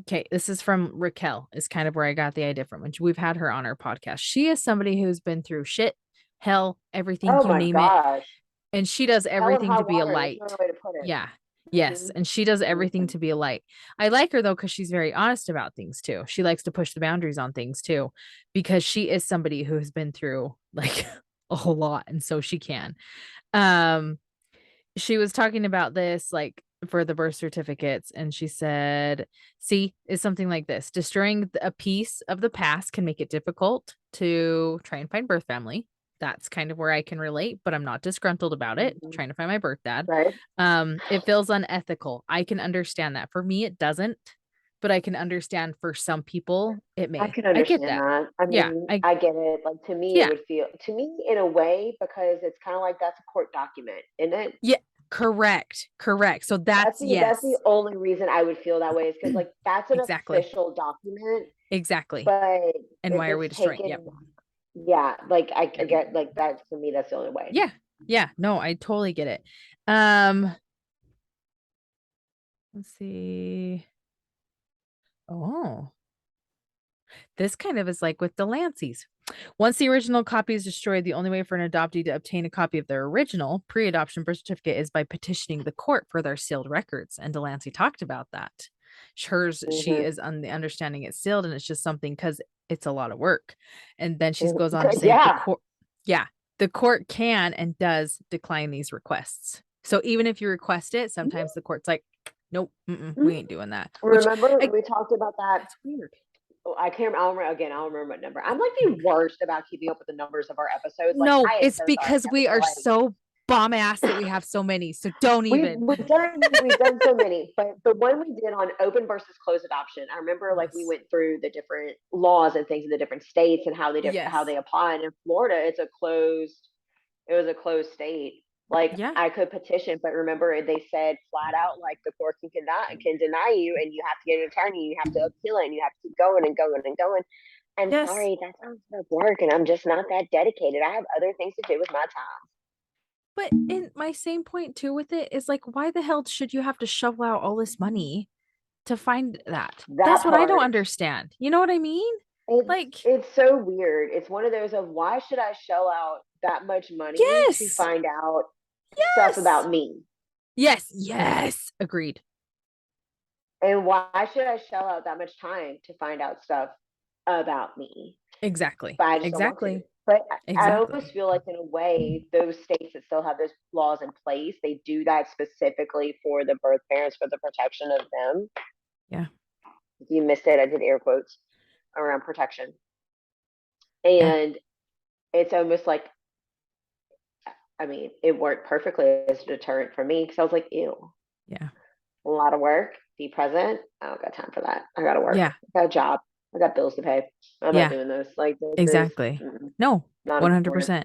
okay, this is from Raquel, is kind of where I got the idea from. And we've had her on our podcast. She is somebody who's been through shit, hell, everything, Oh you my name it. gosh. And she does Hell and everything high to be a water. There's no light. other way to put it. Yeah. Yes. Hmm. And she does everything Hmm. to be a light. I like her though, because she's very honest about things too. She likes to push the boundaries on things too, because she is somebody who has been through like a whole lot. And so she can. Um, she was talking about this like for the birth certificates and she said, see, is something like this. Destroying a piece of the past can make it difficult to try and find birth family. That's kind of where I can relate, but I'm not disgruntled about it. Hmm. Trying to find my birth dad. Right. It feels unethical. I can understand that. For me, it doesn't, but I can understand for some people it I may. can I get understand that. that. I Yeah. mean, I I get it. Like to me, it yeah. would feel to me in a way because it's kind of like that's a court document, isn't it? Yeah. Correct. Correct. So that's That's the yes. only reason I would feel that way is because like that's an Exactly. official document, Exactly. but And if why are we it's destroying? Yep. taken, yeah, like I Yep. get like that for me. That's the only way. Yeah. Yeah. No, I totally get it. Um, let's see. Oh, this kind of is like with the Lanceys. Once the original copy is destroyed, the only way for an adoptee to obtain a copy of their original pre-adoption birth certificate is by petitioning the court for their sealed records. And Delancey talked about that. Hers, she Hmm. is on the understanding it's sealed, and it's just something because it's a lot of work. And then she goes on to say the Yeah. court, yeah, the court can and does decline these requests. So even if you request it, sometimes the court's like, Nope. We Mhm. ain't doing that. Which Remember I, we talked about that. that's weird. Oh, I can't. I'll remember again. I don't remember what number. I'm like the worst about keeping up with the numbers of our episodes. Like No, I am it's so sorry. because I we feel are like so bomb ass that we have so many. So don't even. we've done so many, but the one we did on open versus closed adoption, I remember like we Yes. went through the different laws and things in the different states and how Yes. they apply. And in Florida, it was a closed state. Like Yeah. I could petition, but remember they said flat out like the court can deny you, and you have to get an attorney, you have to appeal it, and you have to keep going and going and going. And Yes. sorry, that sounds like work, and I'm just not that dedicated. I have other things to do with my time. But in my same point too with it is like, why the hell should you have to shovel out all this money to find that? That's That what I don't part. understand. You know what I mean? It's Like, it's so weird. It's one of those of why should I shell out that much money to yes, find out stuff yes, about me? yes, yes. Agreed. And why should I shell out that much time to find out stuff about me? Exactly. But I just don't want to. Exactly. But I almost Exactly. feel like in a way, those states that still have those laws in place, they do that specifically for the birth parents for the protection of them. Yeah. If you missed it, I did air quotes around protection. Yeah. And it's almost like, I mean, it worked perfectly as a deterrent for me because I was like, ew, Yeah. a lot of work, be present. I don't got time for that. I got to work. Yeah. I got a job. I got bills to pay. I'm not Yeah. doing this. Like, this is Exactly. No, not important. 100%.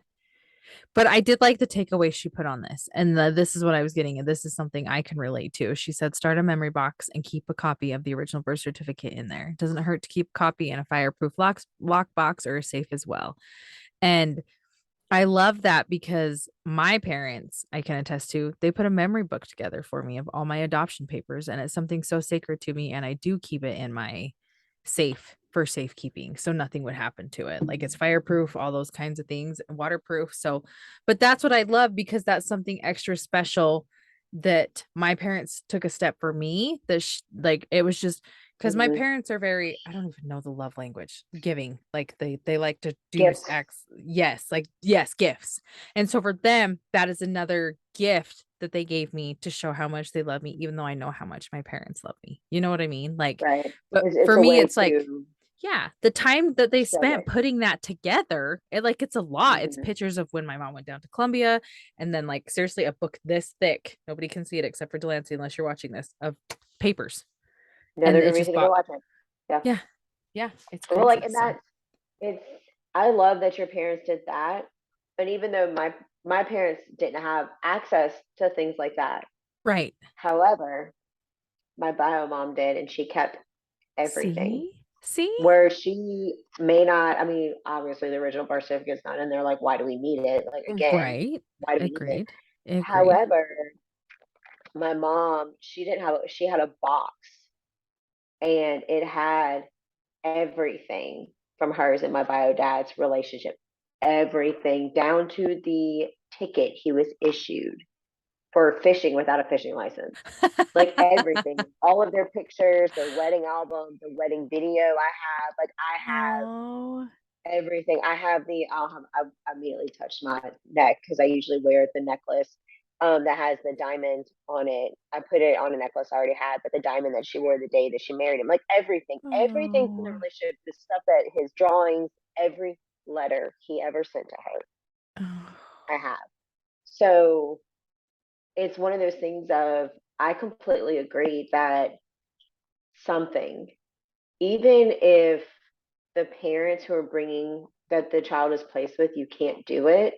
But I did like the takeaway she put on this. And this is what I was getting. And this is something I can relate to. She said, start a memory box and keep a copy of the original birth certificate in there. It doesn't hurt to keep a copy in a fireproof lock box or a safe as well. And I love that because my parents, I can attest to, they put a memory book together for me of all my adoption papers. And it's something so sacred to me. And I do keep it in my safe for safekeeping. So nothing would happen to it. Like it's fireproof, all those kinds of things, waterproof. So, but that's what I love because that's something extra special that my parents took a step for me that like it was just because my Mm-hmm. parents are very, I don't even know the love language, giving. Like they like to do Gifts. acts. Yes, like yes, gifts. And so for them, that is another gift that they gave me to show how much they love me, even though I know how much my parents love me. You know what I mean? Like, Right. but It's for a me, way it's like, to yeah, the time that they show spent it. putting that together, it's a lot. It's Mm-hmm. pictures of when my mom went down to Columbia, and then like seriously, a book this thick. Nobody can see it except for Delancey, unless you're watching this, of papers. And Another good it's just reason to go bought. watch it. Yeah. Yeah. Yeah. It's Well, like, crazy. and So it's, I love that your parents did that. And even though my parents didn't have access to things like that, right. however, my bio mom did, and she kept everything. See? See? Where she may not, I mean, obviously the original birth certificate's not in there. Like, why do we need it? Like, again, Right. why do we need it? Agreed. Agreed. However, my mom, she had a box, and it had everything from hers and my bio dad's relationship, everything down to the ticket he was issued for fishing without a fishing license. Like everything, all of their pictures, their wedding album, the wedding video I have Oh. everything. I have I immediately touched my neck because I usually wear the necklace that has the diamond on it. I put it on a necklace I already had, but the diamond that she wore the day that she married him, like everything from the Oh. relationship, the stuff that his drawings, every letter he ever sent to her, Oh. I have. So it's one of those things of I completely agree that something, even if the parents who are bringing that the child is placed with, you can't do it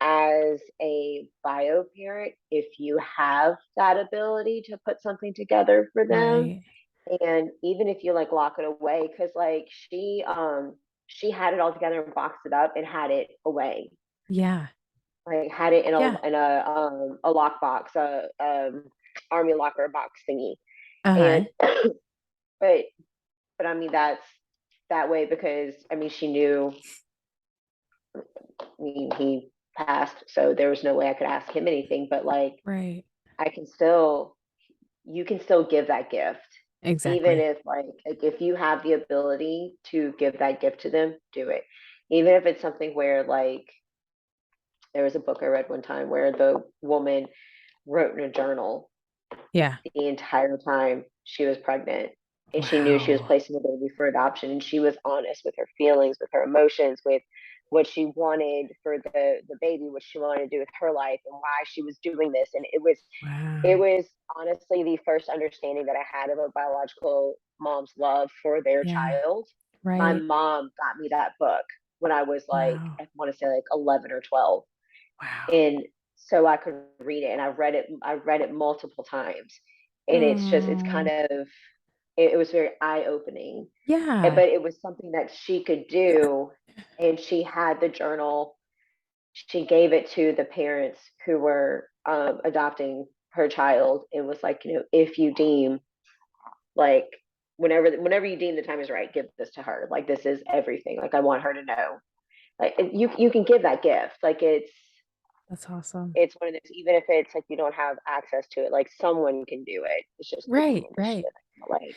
as a bio parent if you have that ability to put something together for them, Right. and even if you like lock it away because like she had it all together and boxed it up and had it away, Yeah. like had it in Yeah. a lock box, army locker box thingy. Uh-huh. And but I mean that's that way because I mean she knew, I mean he passed, so there was no way I could ask him anything, but like Right. I can still, you can still give that gift. Even Exactly. if like if you have the ability to give that gift to them, do it. Even if it's something where like there was a book I read one time where the woman wrote in a journal Yeah. the entire time she was pregnant. And she knew she was Wow. placing the baby for adoption. And she was honest with her feelings, with her emotions, with what she wanted for the baby, what she wanted to do with her life, and why she was doing this. And it Wow. was honestly the first understanding that I had of a biological mom's love for their Yeah. child. My Right. mom got me that book when I was like, Wow. I want to say like 11 or 12. Wow. And so I could read it, and I read it multiple times. And it's kind Oh. of, it was very eye opening. Yeah. But it was something that she could do. And she had the journal. She gave it to the parents who were adopting her child, and was like, if you deem, like, whenever you deem the time is right, give this to her. Like, this is everything. Like, I want her to know. Like, you can give that gift. Like, That's awesome. it's one of those, even if it's like you don't have access to it, like someone can do it. It's just taking Right. Right. initiative. Like,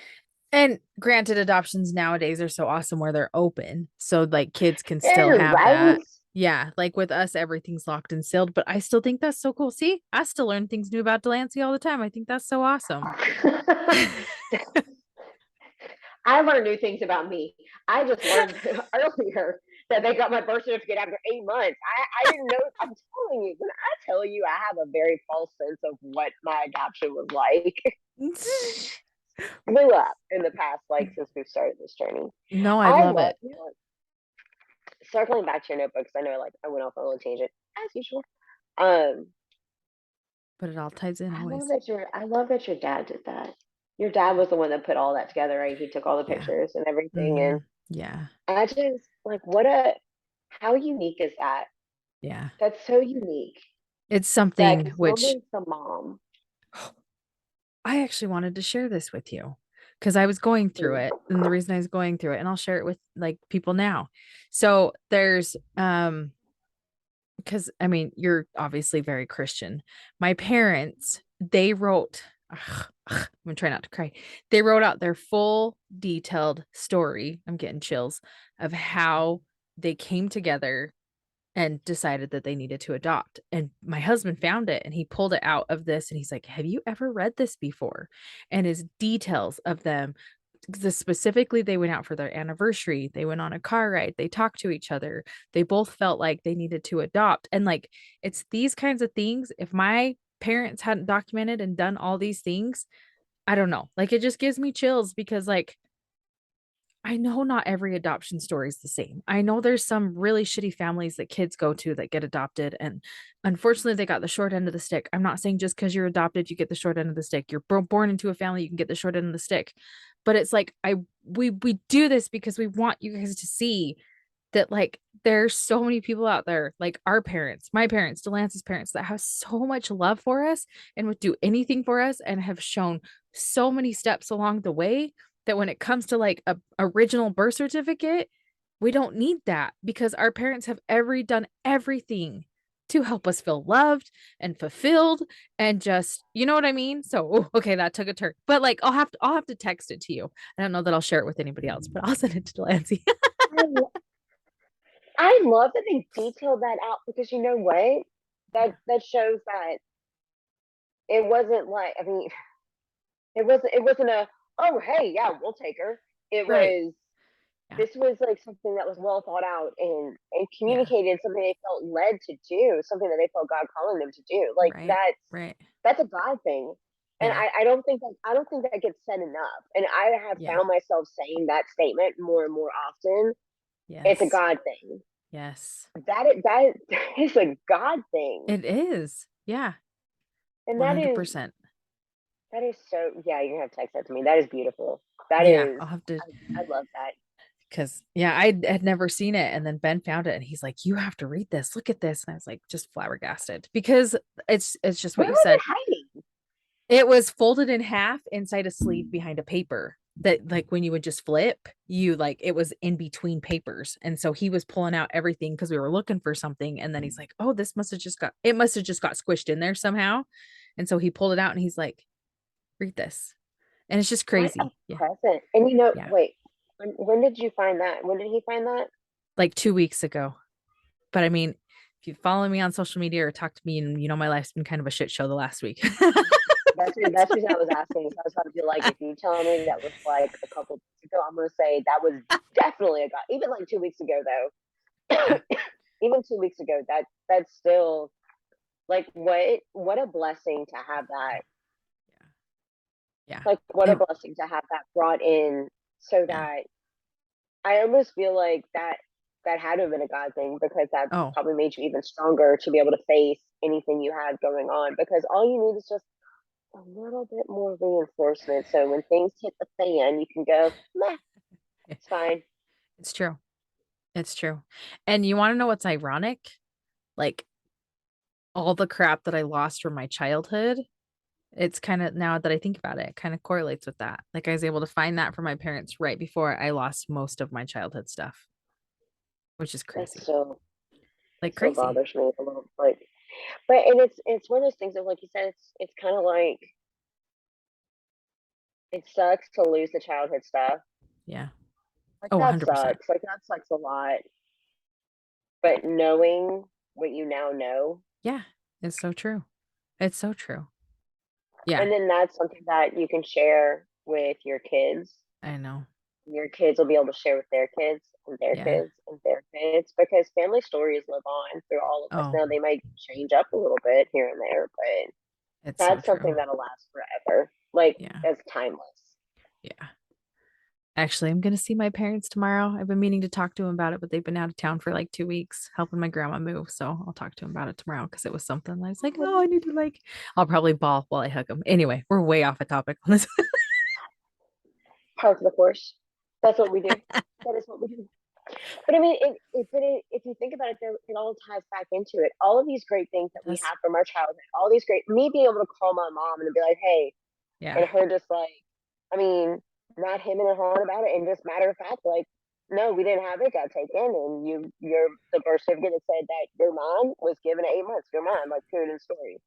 And granted, adoptions nowadays are so awesome where they're open. So like kids can still yeah, have right. that. Yeah. Like with us, everything's locked and sealed, but I still think that's so cool. See, I still learn things new about Delancey all the time. I think that's so awesome. I learned new things about me. I just learned earlier that they got my birth certificate after 8 months. I didn't know. I'm telling you, when I tell you, I have a very false sense of what my adoption was like. Blew up in the past, like, since we've started this journey. No, I I love love, it. circling back to your notebooks. I know, like, I went off on a little tangent as usual. Um, But it all ties in always. I love that your dad did that. Your dad was the one that put all that together, right? He took all the Yeah. pictures and everything, Hmm. and Yeah. I just like, what a how unique is that? Yeah. That's so unique. It's That something because which normally it's the mom. I actually wanted to share this with you because I was going through Mm. it. And the reason I was going through it, and I'll share it with like people now. So there's because I mean, you're obviously very Christian. My parents, they wrote, I'm gonna try not to cry. They wrote out their full detailed story. I'm getting chills of how they came together and decided that they needed to adopt. And my husband found it and he pulled it out of this and he's like, have you ever read this before? And his details of them, specifically, they went out for their anniversary, they went on a car ride, they talked to each other, they both felt like they needed to adopt. And like, it's these kinds of things. If my parents hadn't documented and done all these things, I don't know. Like, it just gives me chills because, like, I know not every adoption story is the same. I know there's some really shitty families that kids go to that get adopted, and unfortunately, they got the short end of the stick. I'm not saying just because you're adopted, you get the short end of the stick. You're born into a family, you can get the short end of the stick. But it's like we do this because we want you guys to see that like there's so many people out there, like our parents, my parents, Delance's parents, that have so much love for us and would do anything for us and have shown so many steps along the way that when it comes to like a original birth certificate, we don't need that because our parents have done everything to help us feel loved and fulfilled and just, you know what I mean? So okay, that took a turn. But like I'll have to text it to you. I don't know that I'll share it with anybody else, but I'll send it to Delancey. I, lo- I love that they detailed that out, because you know what? Yeah. That shows that it wasn't like, I mean, it wasn't a, oh, hey, yeah, we'll take her. It Right. was, Yeah. this was like something that was well thought out, and Yeah. communicated, something they felt led to do, something that they felt God calling them to do. Like, Right. Right. that's a God thing. And Yeah. I don't think that gets said enough. And I have Yeah. found myself saying that statement more and more often. It's a Yes. God thing. Yes. That is a God thing. It is. Yeah. And 100%. that is so, yeah, you're gonna have to text that to me. That is beautiful. That Yeah. is, I'll have to, I love that. because, yeah, I had never seen it. And then Ben found it and he's like, you have to read this. Look at this. And I was like, just flabbergasted because it's just what Where you was it said. hiding? It was folded in half inside a sleeve behind a paper that like when you would just flip, you like it was in between papers. And so he was pulling out everything because we were looking for something. And then he's like, oh, this must have just got squished in there somehow. And so he pulled it out and he's like, read this. And it's just What a crazy. Yeah. present. And Yeah. wait, when did you find that? When did he find that? Like 2 weeks ago. But I mean, if you follow me on social media or talk to me, and you know, my life's been kind of a shit show the last week. that's the reason I was asking. So I was about to be like, if you tell me that was like a couple days ago, I'm gonna say that was definitely a guy. Even like 2 weeks ago, though. Yeah. Even 2 weeks ago, that's still like what a blessing to have that. Yeah. Like what a It, blessing to have that brought in, so yeah. that I almost feel like that had to have been a God thing, because that Oh, probably made you even stronger to be able to face anything you had going on, because all you need is just a little bit more reinforcement. So when things hit the fan, you can go, meh, it's fine. it's true. It's true. And you want to know what's ironic? Like all the crap that I lost from my childhood, it's kind of now that I think about it, it kind of correlates with that. Like I was able to find that for my parents right before I lost most of my childhood stuff, which is That crazy. Like still crazy. bothers me a little, like, but and it's one of those things of, like you said, it's kind of like it sucks to lose the childhood stuff. Yeah. Like Oh, that 100%. sucks. Like that sucks a lot. But knowing what you now know, Yeah. It's so true. It's so true. Yeah. and then that's something that you can share with your kids. I know. Your kids will be able to share with their kids and their Yeah. kids and their kids, because family stories live on through all of us. Oh, Now they might change up a little bit here and there, but it's so that's true. something that'll last forever. Like Yeah. that's timeless. Yeah. Actually, I'm gonna see my parents tomorrow. I've been meaning to talk to them about it, but they've been out of town for like 2 weeks helping my grandma move. So I'll talk to them about it tomorrow because it was something I was like, oh, I need to like, I'll probably bawl while I hug them. Anyway, we're way off a topic on this. Part of the course. That's what we do. That is what we do. But I mean, if you think about it, it all ties back into it. All of these great things that we That's, have from our childhood, all these great, me being able to call my mom and be like, hey, yeah. and her just like, I mean, not him and hawing about it, and just matter of fact, like, no, we didn't have it, got taken, and your the birth certificate that said that your mom was given 8 months, your mom, like, period in story.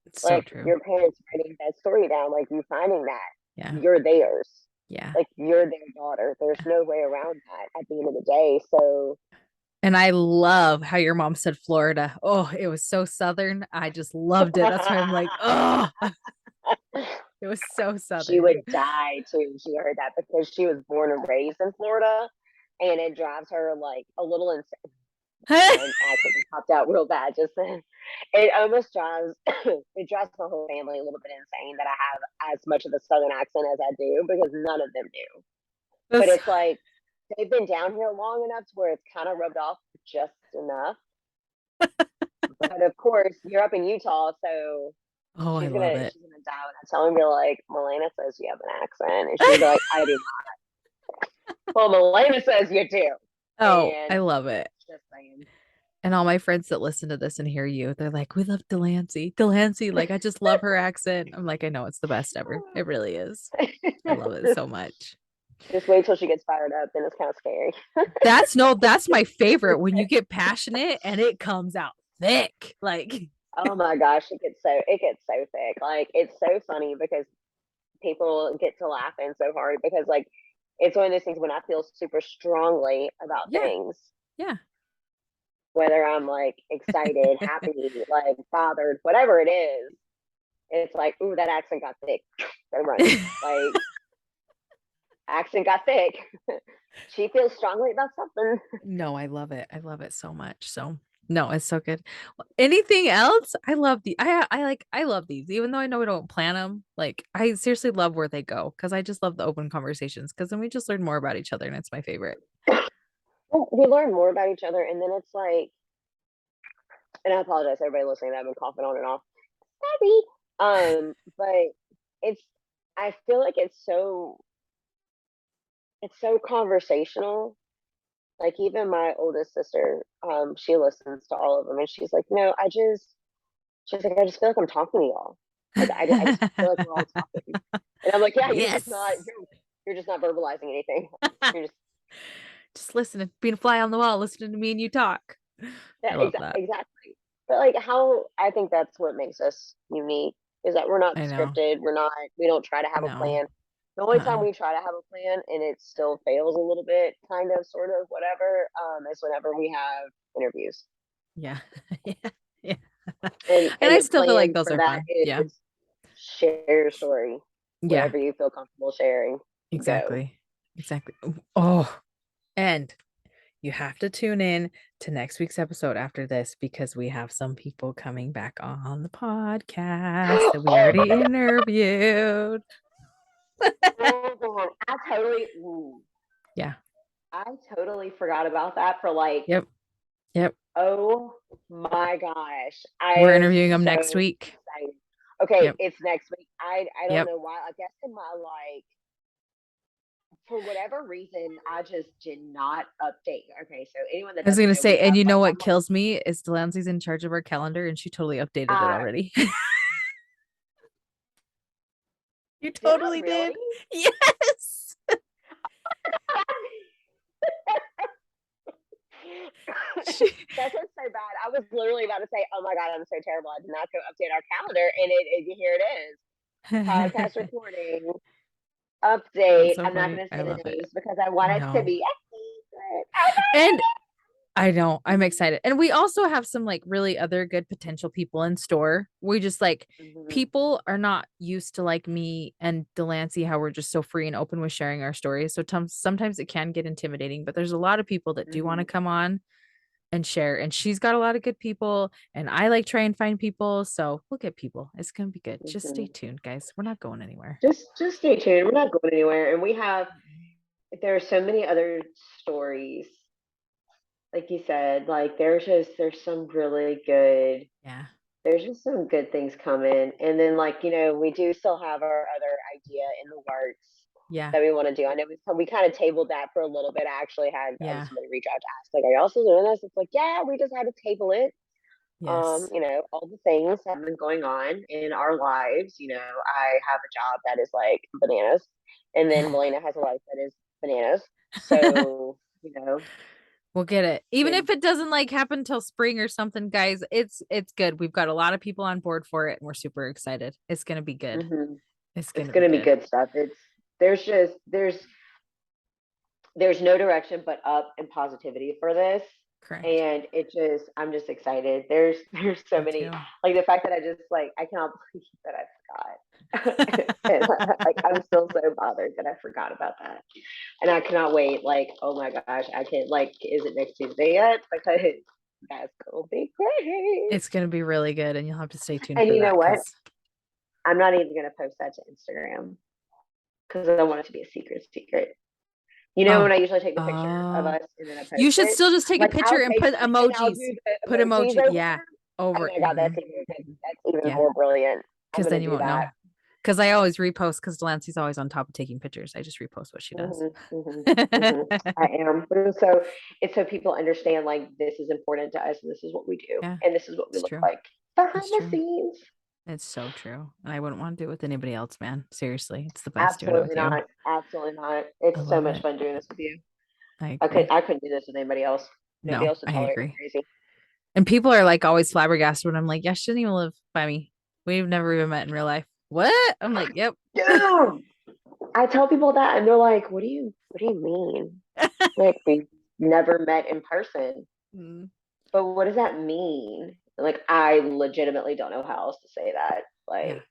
It's so Like true. your parents writing that story down, like you finding that Yeah. you're theirs, Yeah. like you're their daughter. There's Yeah. no way around that at the end of the day. So And I love how your mom said Florida. Oh, it was so southern. I just loved it. That's why I'm like, oh, it was so she southern. would die too. She heard that, because she was born and raised in Florida, and it drives her like a little insane. My accent just popped out real bad just then. It almost drives it drives my whole family a little bit insane that I have as much of a southern accent as I do, because none of them do. But That's it's like they've been down here long enough to where it's kind of rubbed off just enough. But of course, you're up in Utah, so oh, I love it. she's gonna die when I tell her and be like, Milena says you have an accent, and she'll be like, I do not. Well, Milena says you do, Oh, I and love it. just saying. And all my friends that listen to this and hear you, they're like, we love Delancey. Delancey, like, I just love her accent. I'm like, I know it's the best ever. It really is. I love it just, so much. just wait till she gets fired up, then it's kind of scary. That's no, that's my favorite when you get passionate and it comes out thick. Like, Oh my gosh, it gets so thick. Like it's so funny, because people get to laughing so hard, because like it's one of those things when I feel super strongly about yeah, things, yeah. whether I'm like excited, happy, like bothered, whatever it is, it's like, ooh, that accent got thick. They're running. Like accent got thick. She feels strongly about something. No, I love it. I love it so much. So no, it's so good. Anything else? I love the I love these, even though I know we don't plan them. Like I seriously love where they go because I just love the open conversations because then we just learn more about each other and it's my favorite. Well, we learn more about each other, and then it's like, and I apologize, everybody listening. I've been coughing on and off. Sorry. But it's, I feel like it's so conversational. Like even my oldest sister, she listens to all of them, and she's like, no, she's like, I just feel like I'm talking to y'all. Like I just feel like we're all talking, and I'm like, yeah, Yes. you're just not verbalizing anything. You're just Just listening, being a fly on the wall, listening to me and you talk. I yeah, love that. exactly. But like how I think that's what makes us unique, is that we're not I know. scripted. We don't try to have a No. plan. The only time Uh-uh. we try to have a plan and it still fails a little bit, kind of, sort of, whatever, is whenever we have interviews. Yeah. Yeah. Yeah. And And and I the still feel like plan those for are that fun. Yeah. is share your story. Yeah, Whatever you feel comfortable sharing, go. exactly. Exactly. Oh, and you have to tune in to next week's episode after this because we have some people coming back on the podcast that we Oh already my interviewed. god! Yeah. I totally forgot about that for like, Yep. Yep. oh my gosh. I We're am interviewing them so next week. excited. Okay, Yep. it's next week. I don't Yep. know why. I guess in my like, for whatever reason, I just did not update. Okay, so anyone that I was doesn't gonna know, we say, and have you know like what I'm like kills me is Delancey's in charge of our calendar and she totally updated it I already. You did I totally really? did. Yes. She, That sounds so bad. I was literally about to say, "Oh my god, I'm so terrible. I did not go update our calendar," and here it is. Podcast recording that's update. so I'm not funny. going to I say the love it. names because I want it to No. be a secret. Oh And I know. I'm excited. And we also have some like really other good potential people in store. We just like my god. people are not used to like me and Delancey, how we're just so free and open with sharing our stories. So sometimes it can get intimidating, but there's a lot of people that do want to Hmm. come on and share. And she's got a lot of good people. And I like try and find people. So we'll get people. It's gonna be good. Just stay Hmm. tuned, guys. We're not going anywhere. Just stay tuned. We're not going anywhere, and we have. There are so many other stories, like you said. Like there's some really good. Yeah. There's just some good things coming, and then like we do still have our other idea in the works Yeah. that we want to do. I know we kind of tabled that for a little bit. I actually had Yeah. somebody reach out to ask, like, "Are you also doing this?" It's like, yeah, we just had to table it. Yes. All the things have been going on in our lives. I have a job that is like bananas, and then Melena has a life that is bananas. So, We'll get it. Even and if it doesn't like happen till spring or something, guys, it's good. We've got a lot of people on board for it and we're super excited. It's gonna be good. mhm, It's it's gonna be gonna be good. good stuff. There's just there's no direction but up and positivity for this. Correct. And I'm just excited. There's so Me many, too. like the fact that I just like I cannot believe that I forgot. And like I'm still so bothered that I forgot about that. And I cannot wait. Like, oh my gosh, I can't like is it next Tuesday yet? Because that's gonna be great. It's gonna be really good and you'll have to stay tuned And for you know that what? because I'm not even gonna post that to Instagram because I want it to be a secret. When oh, I usually take the picture of oh, us and then I you post should it, still just take a like picture I'll and take put one and I'll emojis. do the Put emojis emoji. over Yeah. them. Oh Over. my god, that's even Yeah. more brilliant. I'm Because then gonna you do won't that. know. Because I always repost because Delancey's always on top of taking pictures. I just repost what she does. Hmm. Hmm. Hmm. I am. So it's so people understand like this is important to us and this is what we do Yeah, and this is what we it's look true. like behind It's the true. scenes. It's so true. And I wouldn't want to do it with anybody else, man. Seriously, it's the best doing it with Absolutely you. not. Absolutely not. I It's so love much it. fun doing this with you. I agree. I couldn't do this with anybody else. Nobody No, else would I tolerate me agree. crazy. And people are like always flabbergasted when I'm like, yeah, she doesn't even live by me. We've never even met in real life. What? I'm like, yep. Dude, I tell people that and they're like, what do you mean? Like we never met in person. Mm, But what does that mean? Like I legitimately don't know how else to say that. yeah. Like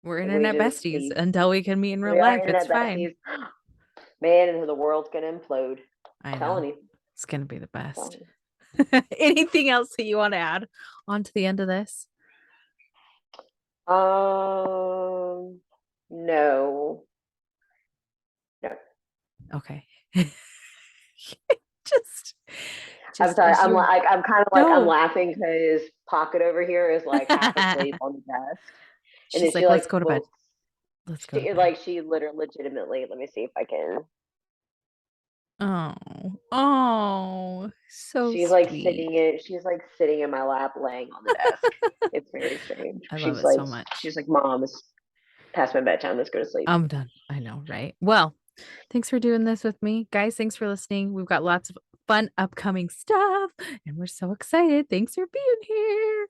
We're we internet just besties until we can meet in real we are life. It's internet fine. besties. Man, and the world's gonna implode. I know. Telling you. It's gonna be the best. Telling Anything else that you want to add on to the end of this? you. No. No. Okay. just I'm just sorry. as you're I'm kind of like I'm no. laughing because Pocket over here is like half asleep on the desk. And then She's she like, let's like go to bed. looks Let's go to she bed. like she literally legitimately let me see if I can. Oh, oh, so sweet. She's like sitting in my lap laying on the desk. It's very strange. I love it so much. She's like, Mom, it's past my bedtime, let's go to sleep. I'm done. I know, right? Well, thanks for doing this with me. Guys, thanks for listening. We've got lots of fun upcoming stuff and we're so excited. Thanks for being here.